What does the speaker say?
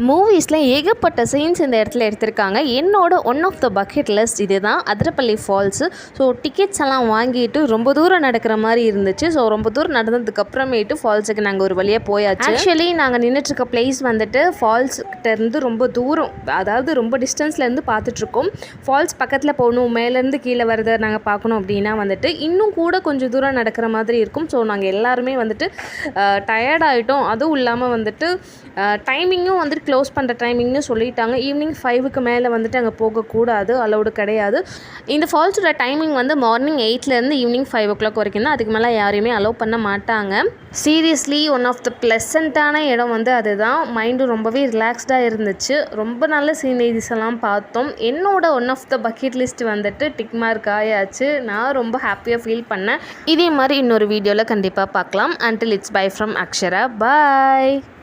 மூவிஸில் ஏகப்பட்ட சீன்ஸ் இந்த இடத்துல எடுத்திருக்காங்க. என்னோட one of the bucket list இது தான் அதிரப்பள்ளி ஃபால்ஸு. ஸோ டிக்கெட்ஸ் எல்லாம் வாங்கிட்டு ரொம்ப தூரம் நடக்கிற மாதிரி இருந்துச்சு. ஸோ ரொம்ப தூரம் நடந்ததுக்கப்புறமேட்டு ஃபால்ஸுக்கு நாங்கள் ஒரு வழியாக போயாச்சு. ஆக்சுவலி நாங்கள் நின்றுட்டுருக்க பிளேஸ் வந்துட்டு ஃபால்ஸ்கிட்டேருந்து ரொம்ப தூரம், அதாவது ரொம்ப டிஸ்டன்ஸ்லேருந்து பார்த்துட்ருக்கோம். ஃபால்ஸ் பக்கத்தில் போகணும், மேலேருந்து கீழே வரதை நாங்கள் பார்க்கணும் அப்படின்னா வந்துட்டு இன்னும் கூட கொஞ்சம் தூரம் நடக்கிற மாதிரி இருக்கும். ஸோ நாங்கள் எல்லாருமே வந்துட்டு டயர்டாகிட்டோம். அதுவும் இல்லாமல் வந்துட்டு டைமிங்கும் வந்துட்டு க்ளோஸ் பண்ணுற டைமிங்னு சொல்லிட்டாங்க. ஈவினிங் 5க்கு மேலே வந்துட்டு அங்கே போகக்கூடாது, அலௌடு கிடையாது. இந்த ஃபால்ஸோட டைமிங் வந்து மார்னிங் 8லேருந்து ஈவினிங் 5 o'clock வரைக்கும் தான். அதுக்கு மேலே யாரையுமே அலோவ் பண்ண மாட்டாங்க. சீரியஸ்லி ஒன் ஆஃப் த ப்ளசண்ட்டான இடம் வந்து அதுதான். மைண்டும் ரொம்பவே ரிலாக்ஸ்டாக இருந்துச்சு. ரொம்ப நல்ல சீனரிஸ் எல்லாம் பார்த்தோம். என்னோட one of the bucket list வந்துட்டு டிக் மார்க் ஆயாச்சு. நான் ரொம்ப ஹாப்பியாக ஃபீல் பண்ணேன். இதே மாதிரி இன்னொரு வீடியோவில் கண்டிப்பாக பார்க்கலாம். Until it's bye from Akshara. Bye.